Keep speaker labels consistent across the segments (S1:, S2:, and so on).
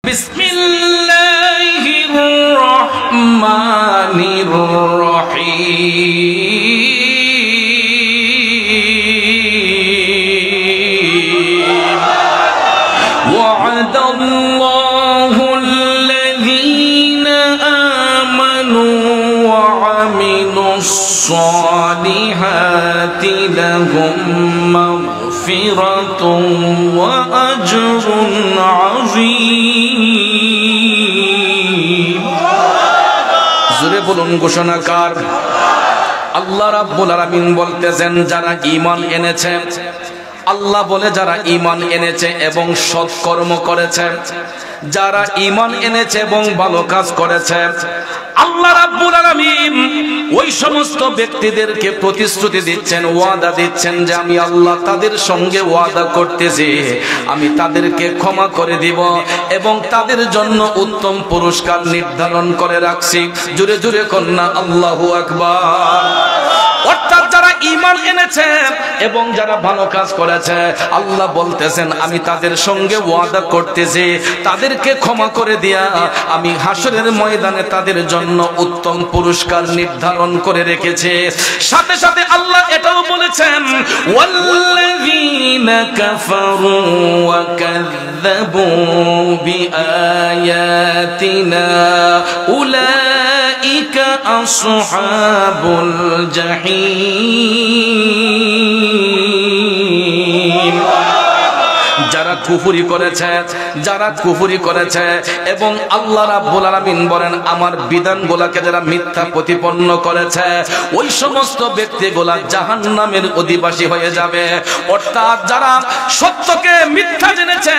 S1: বিসমিল্লাহির রহমানির রহিম ওয়া'দাল্লাহুল্লাযীনা আমানু ওয়া আমিলুস-সালিহাতি লাহুম মাগফিরাতুন ওয়া আজরুন আযীম। জোরে বলুন ঘোষণাকার। আল্লাহ রাব্বুল আলামিন বলতেছেন যারা ঈমান এনেছে, আল্লাহ বলে যারা ঈমান এনেছে এবং সৎকর্ম করেছে, যারা ঈমান এনেছে এবং ভালো কাজ করেছে, আল্লাহ রাব্বুল আলামিন ওই সমস্ত ব্যক্তিদেরকে প্রতিশ্রুতি দিচ্ছেন, ওয়াদা দিচ্ছেন যে আমি আল্লাহ তাদের সঙ্গে ওয়াদা করতেছি, আমি তাদেরকে ক্ষমা করে দিব এবং তাদের জন্য উত্তম পুরস্কার নির্ধারণ করে রাখছি। জোরে জোরে কন্যা আল্লাহু আকবার। অর্থাৎ যারা ঈমান এনেছে এবং যারা ভালো কাজ করেছে, আল্লাহ বলতেছেন আমি তাদের সঙ্গে ওয়াদা করতেছি, তাদেরকে ক্ষমা করে দিয়া আমি হাসরের ময়দানে তাদের জন্য উত্তম পুরস্কার নির্ধারণ করে রেখেছে। সাথে সাথে আল্লাহ এটাও বলেছেন ওয়াল্লাযীনা কাফারু ওয়া কাযযাবু বিআয়াতিনা উলাইকা আসহাবুল জাহিম। যারা কুফরি করেছে, যারা কুফরি করেছে এবং আল্লাহ রাব্বুল আলামিন বলেন আমার বিধানগুলোকে যারা মিথ্যা প্রতিপন্ন করেছে, ওই সমস্ত ব্যক্তিগুলা জাহান্নামের অধিবাসী হয়ে যাবে। অর্থাৎ যারা সত্যকে মিথ্যা জেনেছে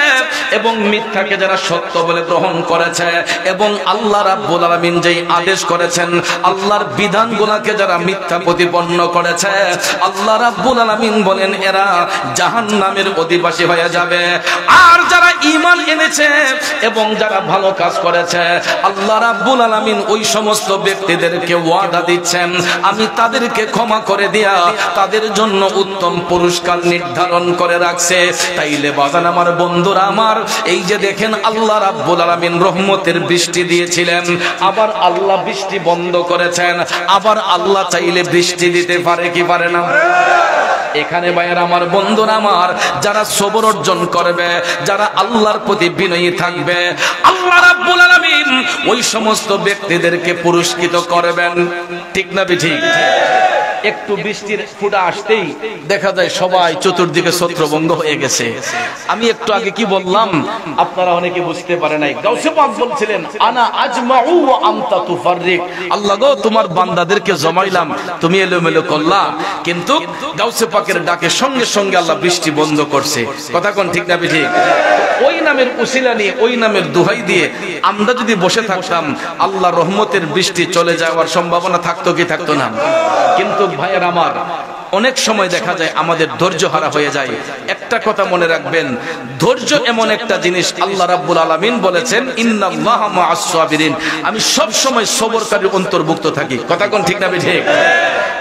S1: এবং মিথ্যাকে যারা সত্য বলে গ্রহণ করেছে এবং আল্লাহ রাব্বুল আলামিন যেই আদেশ করেছেন, আল্লাহর বিধানগুলোকে যারা মিথ্যা প্রতিপন্ন করেছে, আল্লাহ রাব্বুল আলামিন বলেন এরা জাহান্নামের অধিবাসী হয়ে যাবে। আর যারা ঈমান এনেছে এবং যারা ভালো কাজ করেছে, আল্লাহ রাব্বুল আলামিন ওই সমস্ত ব্যক্তিদেরকে ওয়াদা দিচ্ছেন আমি তাদেরকে ক্ষমা করে দিয়া তাদের জন্য উত্তম পুরস্কার নির্ধারণ করে রাখছে। তাইলে বাজান আমার বন্ধুরা আমার, এই যে দেখেন আল্লাহ রাব্বুল আলামিন রহমতের বৃষ্টি দিয়েছিলেন, আবার আল্লাহ বৃষ্টি বন্ধ করেছেন, আবার আল্লাহ চাইলে বৃষ্টি দিতে পারে কি পারে না? এখানে ভাইয়ের আমার বন্ধুরা আমার, যারা সবর অর্জন করবে, যারা আল্লাহর প্রতি বিনয়ী থাকবে, আল্লাহ রাব্বুল আলামিন ওই সমস্ত ব্যক্তিদেরকে পুরস্কৃত করবেন। ঠিক না ঠিক? একটু বৃষ্টির ফুটা আসতেই দেখা যায় সবাই চতুর্দিকে ছত্রভঙ্গ হয়ে গেছে। আমি একটু আগে কি বললাম আপনারা অনেকে বুঝতে পারে নাই। গাউসে পাক বলছিলেন আনা আজমাউ ওয়া আনতা তুফাররিক। আল্লাহ গো তোমার বান্দাদেরকে জমাইলাম, তুমি এলোমেলো করলা। কিন্তু গাউসে পাকের ডাকে সঙ্গে সঙ্গে আল্লাহ বৃষ্টি বন্ধ করছে। কথা কোন ঠিক না ঠিক? ওই নামের উসিলা নিয়ে, ওই নামের দোহাই দিয়ে আমরা যদি বসে থাকতাম, আল্লাহ রহমতের বৃষ্টি চলে যাওয়ার সম্ভাবনা থাকতো কি থাকতো না? কিন্তু ভাইয়ের আমার, অনেক সময় দেখা যায় আমাদের ধৈর্য হারা হয়ে যায়। একটা কথা মনে রাখবেন, ধৈর্য এমন একটা জিনিস, আল্লাহ রাব্বুল আলামিন বলেছেন ইন্নাল্লাহা মা'আস সাবিরিন, আমি সব সময় সবরকারীর অন্তর্ভুক্ত থাকি। কথা কোন ঠিক না ঠিক?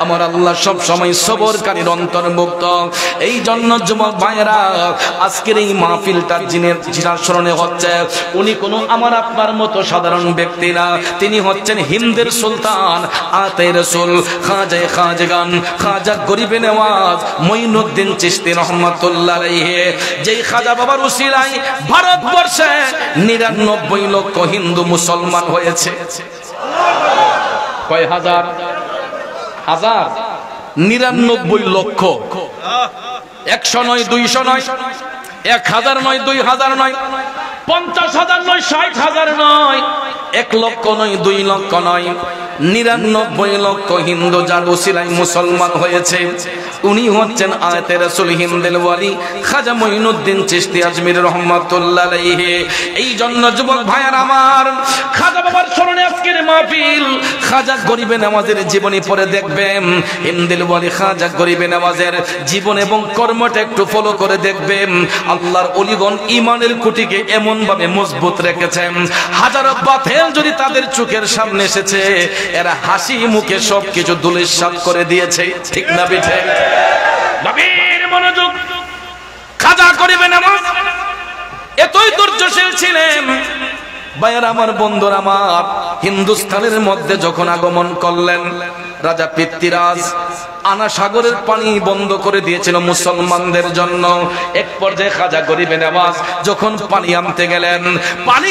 S1: আমার আল্লাহ সব সময় সবরকারীর অন্তর্ভুক্ত। এই জন্য যুবক ভাইয়েরা, আজকের এই মাহফিলটার যিনার স্মরণে হচ্ছে, উনি কোনো আমার আপনার মতো সাধারণ ব্যক্তি না, তিনি হচ্ছেন হিন্দের সুলতান আতে রাসূল খাজা খাজগান খাজা গরিবে নওয়াজ মঈনুদ্দিন চিশতি রহমাতুল্লাহ আলাইহি। যেই খাজা বাবার উসিলায় ভারতবর্ষে ৯৯ লক্ষ হিন্দু মুসলমান হয়েছে। কয় হাজার? হাজার ৯৯ লক্ষ। ১০০ নয়, ২০০ নয়, ১০০০ নয়, ২০০০ নয়, ৫০,০০০ নয়, ৬০,০০০ নয়, ১ লক্ষ নয়, ২ লক্ষ নয়, ৯৯ লক্ষ হিন্দু যার উসিলায় মুসলমান হয়েছে, উনি হচ্ছেন আয়াতে রাসূল হিন্দের ওয়ালি খাজা মঈনুদ্দিন চিশতি আজমির রহমাতুল্লাহ আলাইহি। এই জন্য যুবক ভাইয়ার আমার, খাজা বাবার স্মরণে আজকের মাহফিল। খাজা গরিবে নওয়াজের জীবনী পড়ে দেখবেন, হিন্দের ওয়ালি খাজা গরিবে নওয়াজের জীবন এবং কর্মটা একটু ফলো করে দেখবেন। আল্লাহর ওলিগণ ঈমানের খুঁটিকে এমন ভাবে মজবুত রেখেছেন, হাজারো বাতিল যদি তাদের চোখের সামনে এসেছে, এরা হাসি মুখে সবকিছু ধূলিসাৎ করে দিয়েছে। ঠিক না বিঠে? গভীর মনোযোগ। খাজা গরিবে নওয়াজ এতই ধৈর্যশীল ছিলেন, ভাইয়ের আমার, বন্ধুরা আমার, হিন্দুস্তানের মধ্যে যখন আগমন করলেন রাজা পৃথ্বীরাজ, আনা সাগরের পানি বন্ধ করে দিয়েছিল মুসলমানদের জন্য। এক পর্যায়ে খাজা গরিবে নওয়াজ যখন পানি আনতে গেলেন, পানি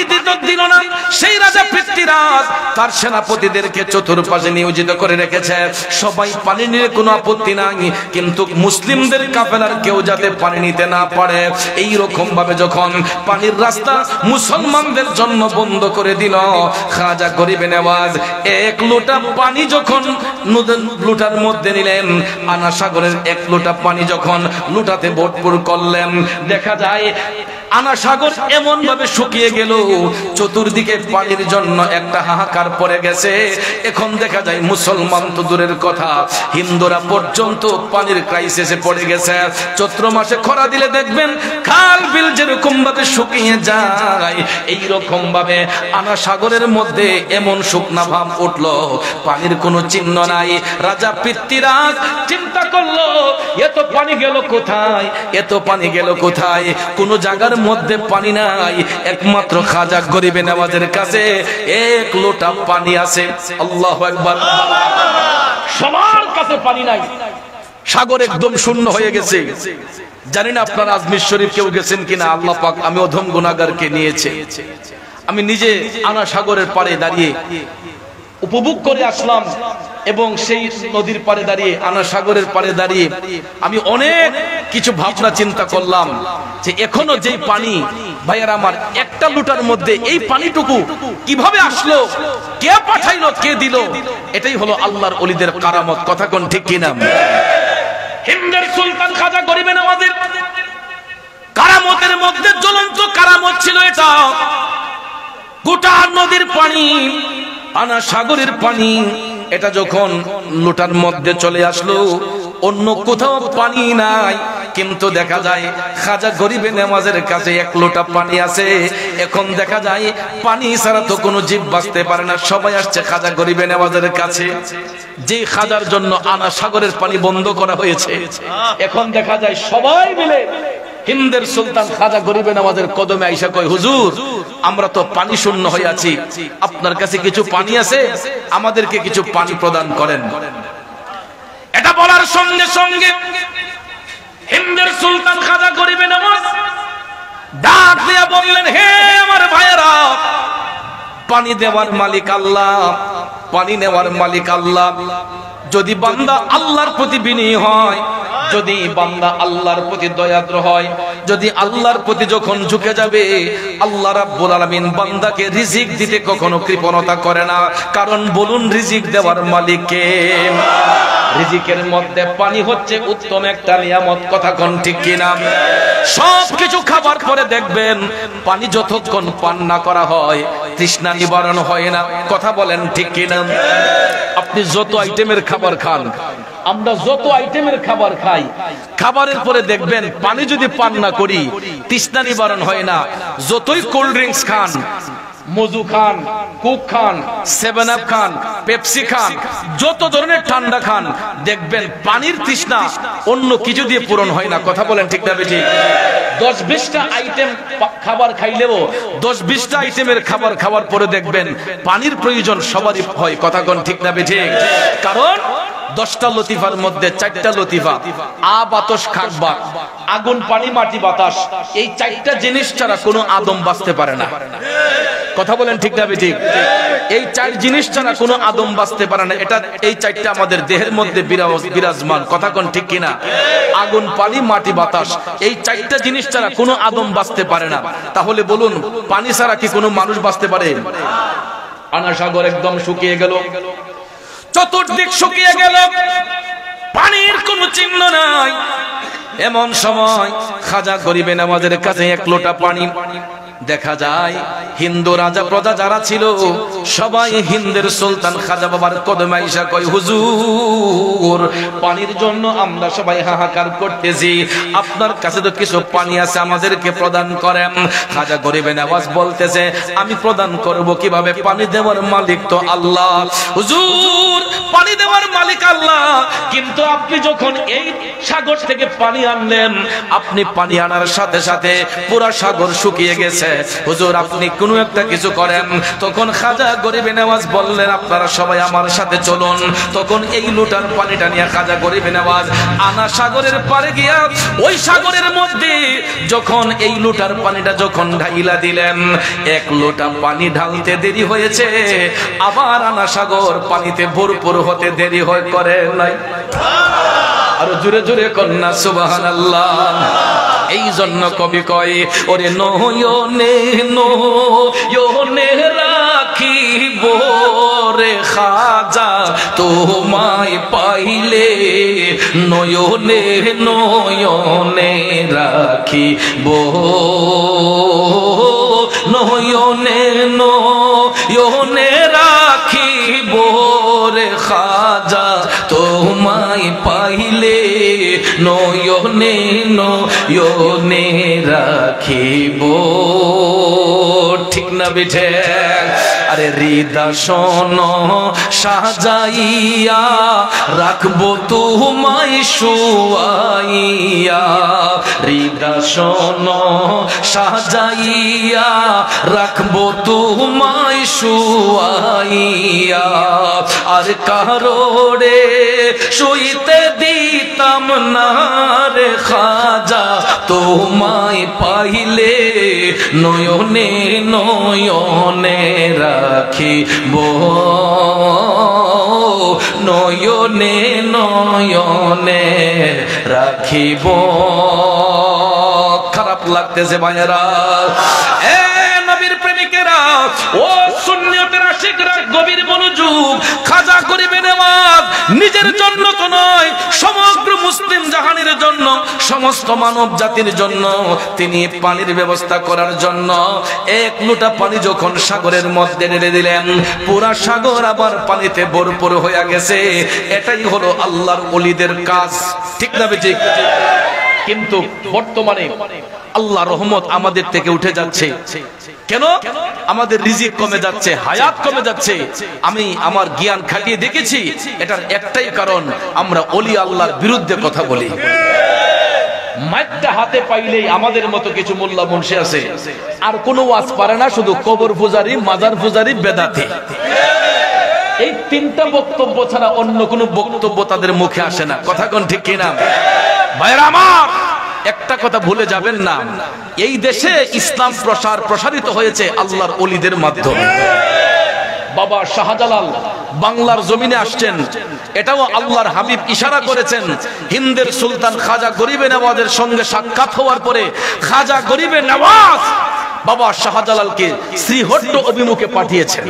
S1: দিল না। সেই রাজা পৃথ্বীরাজ তার সেনাপতিদেরকে চতুর্পাশে নিয়োজিত করে রেখেছে, সবাই পানি নিয়ে কোনো আপত্তি নাই, কিন্তু মুসলিমদের কাফেলার কেউ যাতে পানি নিতে না পারে। এই রকম ভাবে যখন পানির রাস্তা মুসলমানদের জন্য বন্ধ করে দিল, খাজা গরিবে নওয়াজ এক লোটা পানি যখন লোটার মধ্যে নিলেন, আনা সাগরের এক লোটা পানি যখন লোটাতে ভরপুর করলেন, দেখা যায় আনা সাগর এমন ভাবে শুকিয়ে গেল, চতুর্দিকে পানির জন্য একটা হাহাকার পড়ে গেছে। এখন দেখা যায় মুসলমান তো দূরের কথা, হিন্দুরা পর্যন্ত পানির ক্রাইসিসে পড়ে গেছে। চৈত্র মাসে খরা দিলে দেখবেন খাল বিল যেরকম ভাবে শুকিয়ে যায়, এই রকম ভাবে আনা সাগরের মধ্যে এমন শুকনা ভাব উঠলো, পানির কোনো চিহ্ন নাই। রাজা পৃথ্বীরাজ চিন্তা করলো, এত পানি গেল কোথায়, এত পানি গেল কোথায়? কোন জায়গার মধ্যে পানি নাই, একমাত্র খাজা গরিবে নওয়াজের কাছে এক লোটা পানি আছে। আল্লাহু আকবার। সবার কাছে পানি নাই, সাগর একদম শূন্য হয়ে গেছে। জানি না আপনারা আজমির শরীফ কেউ গেছেন কিনা, আল্লাহ পাক আমি অধম গুনাহগারকে নিয়েছে। আমি নিজে আনা সাগরের পাড়ে দাঁড়িয়ে উপভোগ করে আসলাম, এবং সেই নদীর পাড়ে দাঁড়িয়ে, আনা সাগরের পাড়ে দাঁড়িয়ে আমি অনেক কিছু ভাবনা চিন্তা করলাম যে এখনো যেই পানি, ভাইয়ার আমার, একটা লোটার মধ্যে এই পানিটুকু কিভাবে আসলো, কে পাঠাইলো, কে দিল? এটাই হলো আল্লাহর ওলিদের কারামত। কথা কোন ঠিক কিনা? হিন্দের সুলতান খাজা গরিবে নওয়াজের কারামতের মধ্যে জ্বলন্ত কারামত ছিল এটা। গোটা নদীর পানি, আনা সাগরের পানি, এটা যখন লোটার মধ্যে চলে আসলো, অন্য কোথাও পানি নাই, কিন্তু দেখা যায় খাজা গরিবে নওয়াজের কাছে এক লোটা পানি আছে। এখন দেখা যায় পানি ছাড়া তো কোনো জীব বাঁচতে পারে না, সবাই আসছে খাজা গরিবে নওয়াজের কাছে। যে খাজার জন্য আনা সাগরের পানি বন্ধ করা হয়েছে, এখন দেখা যায় সবাই মিলে হিন্দের সুলতান খাজা গরিবে নওয়াজের কদমে আইসা কয়, হুজুর আমরা তো পানি শূন্য হয়ে আছি, আপনার কাছে কিছু পানি আছে, আমাদেরকে কিছু পানি প্রদান করেন। এটা বলার সঙ্গে সঙ্গে হিন্দের সুলতান খাজা গরিবে নওয়াজ ডাক দিয়া বললেন, হে আমার ভাইয়েরা, পানি দেওয়ার মালিক আল্লাহ, পানি নেওয়ার মালিক আল্লাহ। যদি বান্দা আল্লাহর প্রতি বিনয়ী হয়, যদি বান্দা আল্লাহর প্রতি দয়াদ্র হয়, যদি আল্লাহর প্রতি যখন ঝুঁকে যাবে, আল্লাহ রাব্বুল আলামিন বান্দাকে রিজিক দিতে কখনো কৃপণতা করে না। কারণ বলুন, রিজিক দেওয়ার মালিক কে? রিজিকের মধ্যে পানি হচ্ছে উত্তম একটা নিয়ামত। কথা কোন ঠিক কিনা? সবকিছু খাবার পরে দেখবেন পানি যতক্ষণ পান না করা হয় তৃষ্ণা নিবারণ হয় না। কথা বলেন ঠিক কিনা? আপনি যত আইটেমের খাবার খান, আমরা যত আইটেমের খাবার খাই, খাবারের পরে দেখবেন পানি যদি পান না করি তৃষ্ণা নিবারণ হয় না। যতই কোল্ড ড্রিঙ্কস খান, মজু খান, কোক খান, 7 আপ খান, পেপসি খান, যত ধরনের ঠান্ডা খান, দেখবেন পানির তৃষ্ণা অন্য কিছু দিয়ে পূরণ হয় না। কথা বলেন ঠিক না বেঠিক? 10-20টা আইটেম খাবার খাইলেও 10-20টা আইটেমের খাবার খাওয়ার পরে দেখবেন পানির প্রয়োজন সবারই হয়। কথা কোন ঠিক না বেঠিক? কারণ 10টা লতিফার মধ্যে 4টা লতিফা, বাতাস, খাকবা, আগুন, পানি, মাটি, বাতাস, এই 4টা জিনিস ছাড়া কোনো আদম বাঁচতে পারে না। কথা বলেন ঠিক না বেঠিক? এই 4 জিনিস ছাড়া কোনো আদম বাঁচতে পারে না। এটা এই 4টা আমাদের দেহের মধ্যে বিরাজমান। কথা কোন ঠিক কিনা? আগুন, পানি, মাটি, বাতাস, এই 4টা জিনিস ছাড়া কোনো আদম বাঁচতে পারে না। তাহলে বলুন, পানি ছাড়া কি কোনো মানুষ বাঁচতে পারে? আনা সাগর একদম শুকিয়ে গেল, চতুর্দিক শুকিয়ে গেল, পানির কোনো চিহ্ন নাই। এমন সময় খাজা গরিবে নওয়াজের কাছে এক লোটা পানি। দেখা যায় হিন্দু রাজা প্রজা যারা ছিল সবাই হিন্দের সুলতান খাজা বাবার কদমে আইসা কয়, হুজুর পানির জন্য আমরা সবাই হাহাকার করতেছি, আপনার কাছে তো কিছু পানি আছে, আমাদেরকে প্রদান করেন। খাজা গরিবে নওয়াজ বলতেছে, আমি প্রদান করব কিভাবে? পানি দেওয়ার মালিক তো আল্লাহ। হুজুর পানি দেওয়ার মালিক আল্লাহ, কিন্তু আপনি যখন এই সাগর থেকে পানি আনলেন, আপনি পানি আনার সাথে সাথে পুরা সাগর শুকিয়ে গেছে। হুজুর আপনি কোনো একটা কিছু করেন। তখন খাজা গরিবে নওয়াজ বললেন আপনারা সবাই আমার সাথে চলুন। তখন এই লোটার পানিটা নিয়ে খাজা গরিবে নওয়াজ আনা সাগরের পাড়ে গিয়া ওই সাগরের মধ্যে যখন এই লোটার পানিটা যখন ঢাইলা দিলেন, এক লোটা পানি ঢালতে দেরি হয়েছে, আবার আনা সাগর পানিতে ভরপুর হতে দেরি করে নাই। আর জোরে জোরে কন্যা সুবহানাল্লাহ। এই জন্য কবি কয় ওরে নয়নে নয়নে রাখিব রে খাজা তোমায় পাইলে, নয়নে নয়নে রাখিব, নয়নে নয়নে রাখিব রে খাজা তোমায় পাইলে, নয়নে নয়নে রাখিব। ঠিক না বেঠে? আরে হৃদয় সাজাইয়া রাখবো তোমায় শুয়াইয়া, হৃদয় সাজাইয়া রাখবো তোমায় শুয়াইয়া, আর কারোরে শুইতে দিতাম না রে খাজা তোমায় পাইলে, নয়নে নয়নে রাখিব, নয়নে নয়নে রাখিব। খারাপ লাগতেছে ভাইয়েরা, এ নবীর প্রেমিকেরা, ও সুন্নিয়তের আশিকরা, গভীর মনোযোগ। খাজা গরিবে নওয়াজ নিজের জন্য তো নয়, সমগ্র মুসলিম জাহানের জন্য, সমস্ত মানব জাতির জন্য তিনি পানির ব্যবস্থা করার জন্য এক লোটা পানি যখন সাগরের মধ্যে ঢেলে দিলেন, পুরা সাগর আবার পানিতে ভরপুর হয়ে গেছে। এটাই হলো আল্লাহর ওলিদের কাজ। ঠিক না বেঠিক? কিন্তু বর্তমানে আল্লাহ রহমত আমাদের থেকে উঠে যাচ্ছে। কেন? আমাদের রিজিক কমে যাচ্ছে, হায়াত কমে যাচ্ছে। আমি আমার জ্ঞান খাটিয়ে দেখেছি, এটার একটাই কারণ, আমরা ওলি আল্লাহর বিরুদ্ধে কথা বলি। মাইকটা হাতে পাইলেই আমাদের মতো কিছু মোল্লা মুন্সি আছে, আর কোনো ওয়াজ পারে না, শুধু কবর পূজারি, মাজার পূজারি, বেদাতি। এই তিনটা বক্তব্য ছাড়া অন্য কোনো বক্তব্য তাদের মুখে আসে না। কথা কোন ঠিক কিনা ভাইরা আমার? একটা কথা ভুলে যাবেন না, এই দেশে ইসলাম প্রসারিত হয়েছে আল্লাহর ওলিদের মাধ্যমে। বাবা শাহজালাল বাংলার জমিনে আসছেন, এটাও আল্লাহর হাবিব ইশারা করেছেন। হিন্দের সুলতান খাজা গরিবে নওয়াজের সঙ্গে সাক্ষাৎ হওয়ার পরে খাজা গরিবে নওয়াজ বাবা শাহজালালকে শ্রীহট্ট অভিমুখে পাঠিয়েছেন।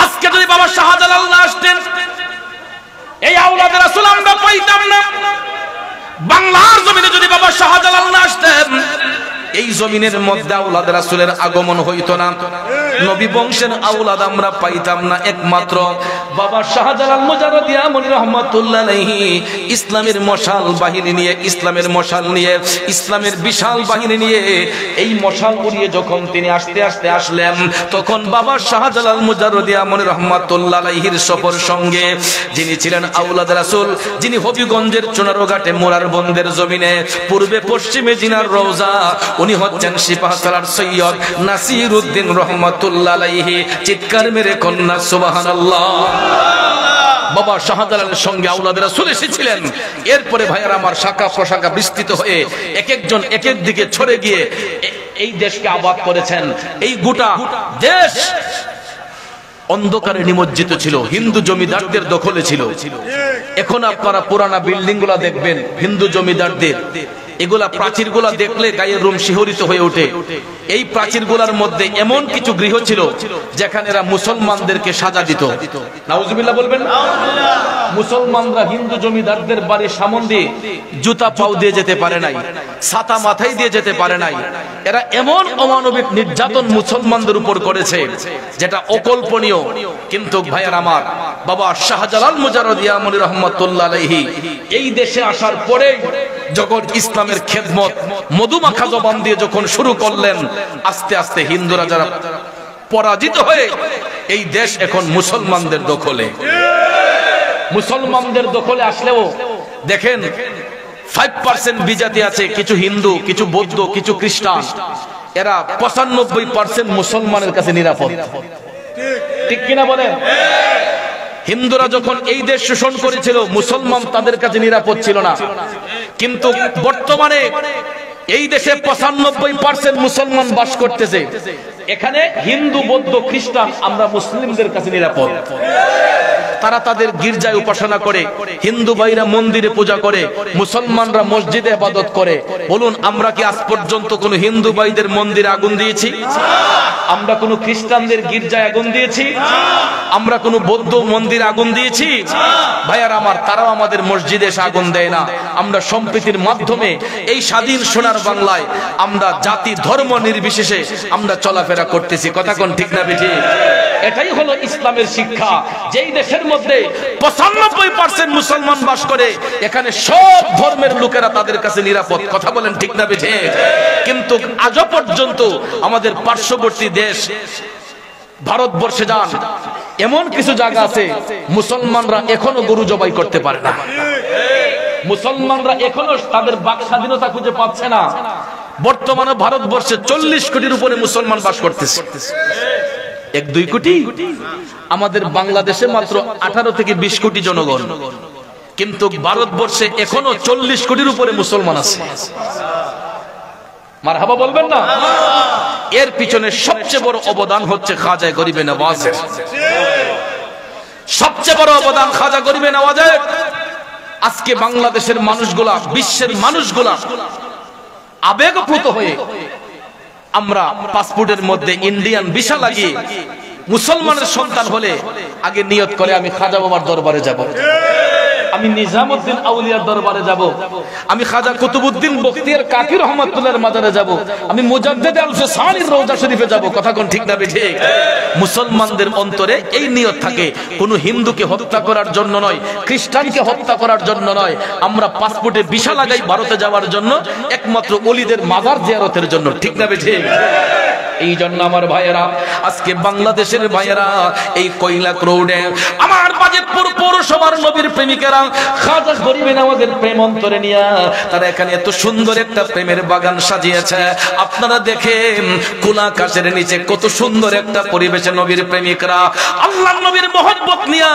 S1: আজকে যদি বাবা শাহজালাল না আসতেন, এই আওলাদ রাসূল আমরা পাইতাম না। বাংলার জমিনে যদি বাবা শাহজালাল না আসতেন, এই জমিনের মধ্যে আওলাদ রাসূলের আগমন হইতো না, নবী বংশের আওলাদ আমরা পাইতাম না। একমাত্র বাবা শাহজালাল মুজাররদিয়া মনি রহমাতুল্লাহ আলাইহি ইসলামের মশাল বাহিনী নিয়ে, ইসলামের মশাল নিয়ে, ইসলামের বিশাল বাহিনী নিয়ে এই মশাল উড়িয়ে যখন তিনি আস্তে আস্তে আসলেন, তখন বাবা শাহজালাল মুজাররদিয়া মনি রহমাতুল্লাহ আলাইহির সফর সঙ্গে যিনি ছিলেন আওলাদ রাসূল, যিনি হবিগঞ্জের চুনারঘাটে মোরার বন্দের জমিনে পূর্বে পশ্চিমে জিনার রওজা, উনি হচ্ছেন সিপাহসালার সৈয়দ নাসিরউদ্দিন রহমাতুল্লাহ আলাইহি। চিৎকার মেরে কন্যা সুবহানাল্লাহ। বাবা শাহজালালের সঙ্গে আওলাদ রাসূল এসেছিলেন। এরপরে ভাইয়ারা আমার শাখা প্রশাখা বিস্তৃত হয়ে এক একজন এক এক দিকে ছড়ে গিয়ে এই দেশকে আবাদ করেছেন। এই গোটা দেশ অন্ধকারে নিমজ্জিত ছিল, হিন্দু জমিদারদের দখলে ছিল। এখন আপনারা পুরানা বিল্ডিং গুলা দেখবেন হিন্দু জমিদারদের, এগুলা প্রাচীর গুলা দেখলে গায়ের রুম শিহরিত হয়ে ওঠে। এই প্রাচীর গুলার মধ্যে এমন কিছু গৃহ ছিল যেখানে এরা মুসলমানদেরকে সাজা দিত। নাউজুবিল্লাহ বলবেন। মুসলমানরা হিন্দু জমিদারদের বাড়ির সামনে দিয়ে জুতা পাও দিয়ে যেতে পারে নাই, ছাতা মাথায় দিয়ে যেতে পারে নাই। এরা এমন অমানবিক নির্যাতন মুসলমানদের উপর করেছে যেটা অকল্পনীয়। কিন্তু ভাইয়ার আমার, বাবা শাহজালাল মুজাররদিয়া মনি রহমাতুল্লাহ আলাইহি এই দেশে আসার পরে যখন ইসলামের খেদমত মধুমাখা জবান দিয়ে যখন শুরু করলেন, আস্তে আস্তে হিন্দুরা যারা পরাজিত হয়ে এই দেশ এখন মুসলমানদের দখলে। মুসলমানদের দখলে আসলেও দেখেন 5% বিজাতি আছে, কিছু হিন্দু, কিছু বৌদ্ধ, কিছু খ্রিস্টান। এরা 95% মুসলমানের কাছে নিরাপদ। ঠিক কিনা বলেন? হিন্দুরা যখন এই দেশ শোষণ করেছিল মুসলমান তাদের কাছে নিরাপদ ছিল না, কিন্তু বর্তমানে এই দেশে 95% মুসলমান বাস করতেছে। এখানে হিন্দু, বৌদ্ধ, খ্রিস্টান আমরা মুসলিমদের কাছে নিরাপদ। তারা তাদের গির্জায় উপাসনা করে, হিন্দু ভাইরা মন্দিরে পূজা করে, মুসলমানরা মসজিদে ইবাদত করে। বলুন, আমরা কি আজ পর্যন্ত কোন হিন্দু ভাইদের মন্দিরে আগুন দিয়েছি? আমরা কোন খ্রিস্টানদের গির্জায় আগুন দিয়েছি? আমরা কোন বৌদ্ধ মন্দিরে আগুন দিয়েছি? ভাইয়ার আমার, তারাও আমাদের মসজিদে এসে আগুন দেয় না। আমরা সম্প্রীতির মাধ্যমে এই স্বাধীন সোনার বাংলায় আমরা জাতি ধর্ম নির্বিশেষে আমরা চলাফেরা করতেছি। কথা কোন ঠিক না বেঠিক? এটাই হলো ইসলামের শিক্ষা। যেই দেশের মধ্যে 95% মুসলমান বাস করে, এখানে সব ধর্মের লোকেরা তাদের কাছে নিরাপদ। কথা বলেন ঠিক না বেঠিক? কিন্তু আজও পর্যন্ত আমাদের পার্শ্ববর্তী দেশ ভারতবর্ষে যান, এমন কিছু জায়গা আছে মুসলমানরা এখনো গরু জবাই করতে পারে না। মুসলমানরা এখনো তাদের বাক স্বাধীনতা খুঁজে পাচ্ছে না। বর্তমানে ভারতবর্ষে 40 কোটির উপরে মুসলমান বাস করতেছে। 1-2 কোটি, আমাদের বাংলাদেশে মাত্র 18 থেকে 20 কোটি জনগণ, কিন্তু ভারতবর্ষে এখনো 40 কোটির উপরে মুসলমান আছে। মারহাবা বলবেন না? এর পিছনে সবচেয়ে বড় অবদান হচ্ছে খাজা গরিবে নওয়াজের। সবচেয়ে বড় অবদান খাজা গরিবে নওয়াজের। আজকে বাংলাদেশের মানুষগুলা, বিশ্বের মানুষগুলা আবেগপ্রুত হয়ে আমরা পাসপোর্টের মধ্যে ইন্ডিয়ান ভিসা লাগিয়ে মুসলমানের সন্তান হলে আগে নিয়ত করে আমি খাজা বাবার দরবারে যাব, আমি নিজামউদ্দিন আউলিয়ার দরবারে যাব, আমি খাজা কুতুবউদ্দিন বখতিয়ার কাকি রহমাতুল্লাহর মাজারে যাব, আমি মুজাদ্দিদ আল ফিসানির রওজা শরীফে যাব। কথা কোন ঠিক না বেঠিক? মুসলমানদের অন্তরে এই নিয়ত থাকে, কোন হিন্দুকে হত্যা করার জন্য নয়, খ্রিস্টানকে হত্যা করার জন্য নয়। আমরা পাসপোর্টে ভিসা লাগাই ভারতে যাওয়ার জন্য, একমাত্র ওলিদের মাজার জিয়ারতের জন্য। ঠিক না বেঠিক? এই জন্য আমার ভাইয়েরা, আজকে বাংলাদেশের ভাইয়েরা এই কৈলাক রোডে আমার বাজিতপুর পৌরসভার নবীর প্রেমিকেরা খাজা গরিবে নওয়াজের প্রেম অন্তরে নিয়ে তারা এখানে এত সুন্দর একটা প্রেমের বাগান সাজিয়েছে। আপনারা দেখেন খোলা আকাশের নিচে কত সুন্দর একটা পরিবেশে নবীর প্রেমিকরা আল্লাহর নবীর মহব্বত নিয়ে,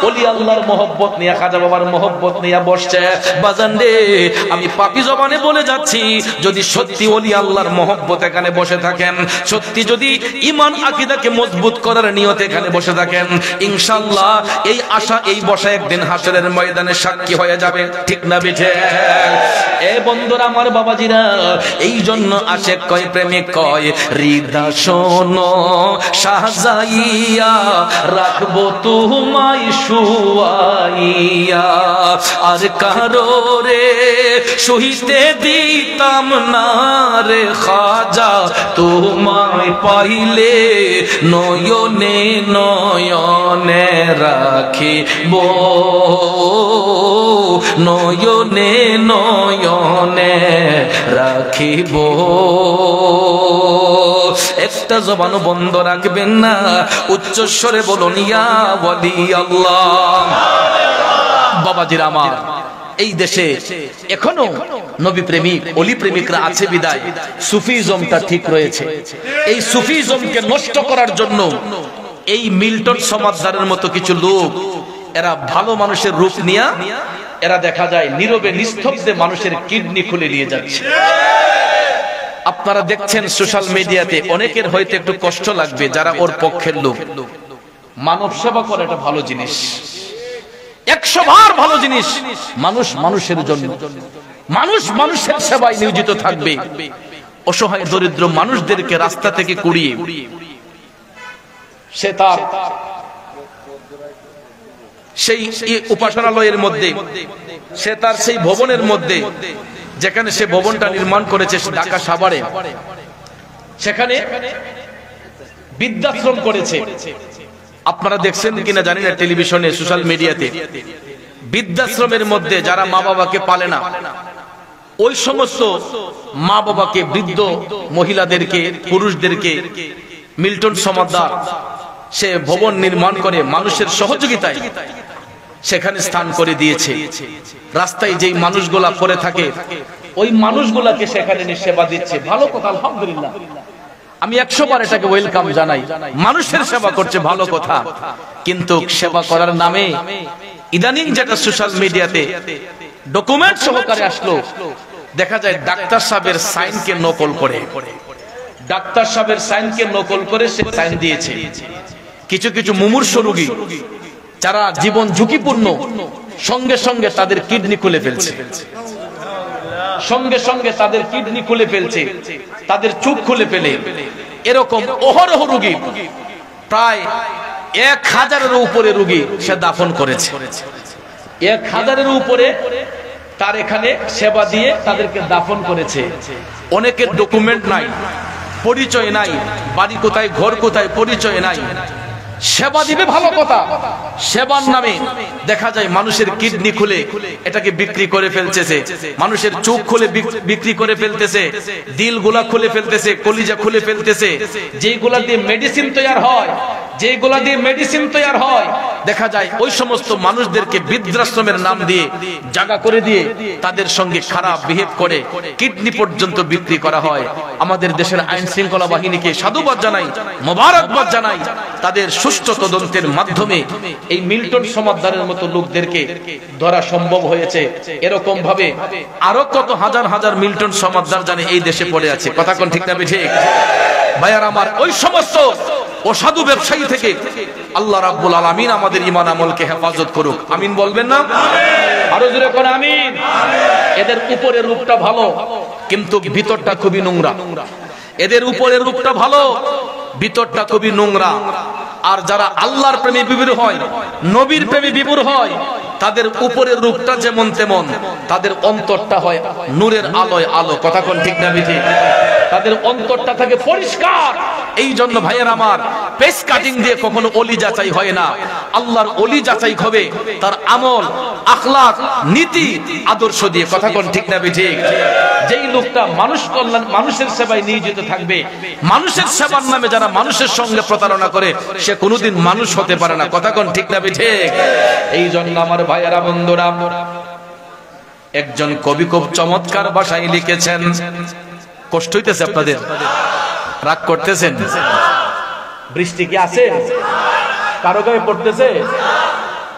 S1: ওলি আল্লাহর মহব্বত নিয়ে, খাজা বাবার মহব্বত নিয়ে বসছে। বাজান রে, আমি পাপী জবানে বলে যাচ্ছি, যদি সত্যি ওলি আল্লাহর মহব্বত এখানে বসে থাকেন, সত্যি যদি ঈমান আকীদাকে মজবুত করার নিয়তে এখানে বসে থাকেন, ইনশাআল্লাহ এই আশা, এই বসা একদিন হাসরের ময়দানে সাক্ষী হয়ে যাবে। ঠিক না বেঠে? এ বন্ধুরা আমার, বাবাজিরা, এই জন্য আশেক কয়, প্রেমিক কয়, হৃদা শোনো সাজাইয়া রাখবো তোমায় শুয়াইয়া, আর কারো রে সহিতে দিতাম না রে খাজা, তোমায় পাইলে নয়নে নয়নে রাখিব, নয়নে নয়নে রাখিব। একটা জবানও বন্ধ রাখবেন না, উচ্চস্বরে বলুন ইয়া ওয়ালি আল্লাহ। বাবাজিরা আমার, এই দেশে এখনো নবী প্রেমিক, অলি প্রেমিকরা আছে বিদায় সুফিজমটা ঠিক রয়েছে। এই সুফিজমকে নষ্ট করার জন্য এই মিল্টন সমাজদারের মতো কিছু লোক, এরা ভালো মানুষের রূপ নিয়ে এরা দেখা যায় নীরবে নিস্তব্ধে মানুষের কিডনি খুলে নিয়ে যাচ্ছে। আপনারা দেখছেন সোশ্যাল মিডিয়াতে, অনেকের হয়তো একটু কষ্ট লাগবে যারা ওর পক্ষের লোক। মানব সেবা করে এটা ভালো জিনিস, 100 বার ভালো জিনিস। মানুষ মানুষের জন্য, মানুষ মানুষের সেবায় নিয়োজিত থাকবে। অসহায় দরিদ্র মানুষদেরকে রাস্তা থেকে কুড়িয়ে সে তার সেই উপাসনালয়ের মধ্যে, সে তার সেই ভবনের মধ্যে, যেখানে সে ভবনটা নির্মাণ করেছে ঢাকা সাভারে, সেখানে বৃদ্ধাশ্রম করেছে। আপনারা দেখছেন কিনা জানি না, টেলিভিশনে, সোশ্যাল মিডিয়াতে, বৃদ্ধাশ্রমের মধ্যে যারা মা বাবাকে পালে না, ওই সমস্ত মা বাবাকে, বৃদ্ধ মহিলাদেরকে, পুরুষদেরকে মিল্টন সমাদদার সে ভবন নির্মাণ করে মানুষের সহযোগিতায় সেখানে স্থান করে দিয়েছে। রাস্তায় যেই মানুষগুলা পড়ে থাকে ওই মানুষগুলাকে সেখানে নিয়ে সেবা দিচ্ছে, ভালো কথা, আলহামদুলিল্লাহ, আমি 100 বার এটাকে ওয়েলকাম জানাই। মানুষের সেবা করছে, ভালো কথা, কিন্তু সেবা করার নামে ইদানিং যেটা সোশ্যাল মিডিয়াতে ডকুমেন্ট সহকারে আসলো, দেখা যায় ডাক্তার সাহেবের সাইনকে নকল করে, ডাক্তার সাহেবের সাইনকে নকল করে সে সাইন দিয়েছে। কিছু কিছু মুমূর্ষ রোগী যারা জীবন ঝুঁকিপূর্ণ, সঙ্গে সঙ্গে তাদের কিডনি খুলে ফেলছে, সঙ্গে সঙ্গে তাদের কিডনি খুলে ফেলছে, তাদের চোখ খুলে ফেলে, এরকম অহরহ রোগী, প্রায় 1000-এর উপরে রোগী সে দাফন করেছে। 1000-এর উপরে তার এখানে সেবা দিয়ে তাদেরকে দাফন করেছে। অনেকের ডকুমেন্ট নাই, পরিচয় নাই, বাড়ি কোথায়, ঘর কোথায়, পরিচয় নাই। সেবা দিবে, ভালো কথা, সেবার নামে দেখা যায় মানুষের কিডনি খুলে এটাকে বিক্রি করে ফেলতেছে, মানুষের চোখ খুলে বিক্রি করে ফেলতেছে, দিলগুলা খুলে ফেলতেছে, কলিজা খুলে ফেলতেছে। যেগুলা দিয়ে মেডিসিন তৈরি হয়, যেগুলা দিয়ে মেডিসিন তৈরি হয়, দেখা যায় ওই সমস্ত মানুষদেরকে বৃদ্ধাশ্রমের নাম দিয়ে জায়গা করে দিয়ে তাদের সঙ্গে খারাপ বিহেভ করে কিডনি পর্যন্ত বিক্রি করা হয়। আমাদের দেশের আইন শৃঙ্খলা বাহিনীকে সাধুবাদ জানাই, মোবারকবাদ জানাই, তাদের সুষ্ঠু তদন্তের মাধ্যমে এই মিল্টন সমাদদারের মতো লোকদেরকে ধরা সম্ভব হয়েছে। এরকম ভাবে আরো কত হাজার হাজার মিল্টন সমাদদার জানে এই দেশে পড়ে আছে, কথা কোন ঠিক না ঠিক? ভাইয়ার আমার, ওই সমস্ত অসাধু ব্যবসায়ী থেকে আল্লাহ রাব্বুল আলামিন আমাদের ঈমান আমলকে হেফাজত করুক, আমিন বলবেন না? আরো জোরে করে আমিন। এদের উপরের রূপটা ভালো, কিন্তু ভিতরটা খুবই নোংরা। এদের উপরের রূপটা ভালো, ভিতরটা খুবই নোংরা। আর যারা আল্লাহর প্রেমে বিভোর হয়, নবীর প্রেমে বিভোর হয়, তাদের উপরের রূপটা যেমন তেমন, তাদের অন্তরটা হয় নূরের আলোয় আলো, কথা কোন ঠিক না ঠিক? তাদের অন্তরটা থাকে পরিষ্কার। এই জন্য ভাইয়ের আমার, পেস কাটিং দিয়ে কখনো ওলি যাচাই হয় না। আল্লাহর ওলি যাচাই হবে তার আমল, আখলাক, নীতি, আদর্শ দিয়ে, কথা কোন ঠিক না ঠিক? যেই লোকটা মানুষ কল্যাণ, মানুষের সেবায় নিয়োজিত থাকবে, মানুষের সেবার নামে যারা মানুষের সঙ্গে প্রতারণা করে, সে কোনোদিন মানুষ হতে পারে না, কথা কোন ঠিক না ঠিক? এই জন্য আমার ভাইয়েরা, বন্ধুরা, একজন কবি খুব চমৎকার ভাষায় লিখেছেন। কষ্ট হইতেছে আপনাদের? রাগ করতেছেন? বৃষ্টি কি আছে? কারো গায়ে পড়তেছে?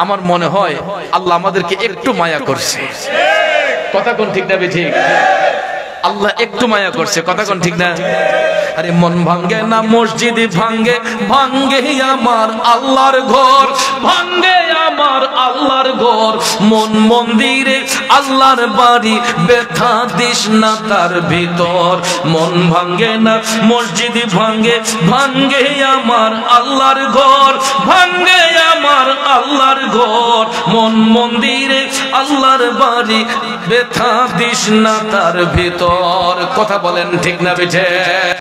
S1: আমার মনে হয় আল্লাহ আমাদেরকে একটু মায়া করছে, কথা কোন ঠিক না ঠিক? আল্লাহ একটু মায়া করছে, কথা কোন ঠিক না? আরে মন ভাঙ্গে না মসজিদ ভাঙ্গে, ভাঙ্গে আমার আল্লাহর ঘর, ভাঙ্গে আমার আল্লাহর ঘর, মন মন্দিরে আল্লাহর বাড়ি, ব্যথা দিস না তার ভিতর। মন ভাঙ্গে না মসজিদ ভাঙ্গে, ভাঙ্গে আমার আল্লাহর ঘর, ভাঙ্গে আমার আল্লাহর ঘর, মন মন্দিরে আল্লাহর বাড়ি, ব্যথা দিস না তার ভিতর। কথা বলেন ঠিক না বেঠে?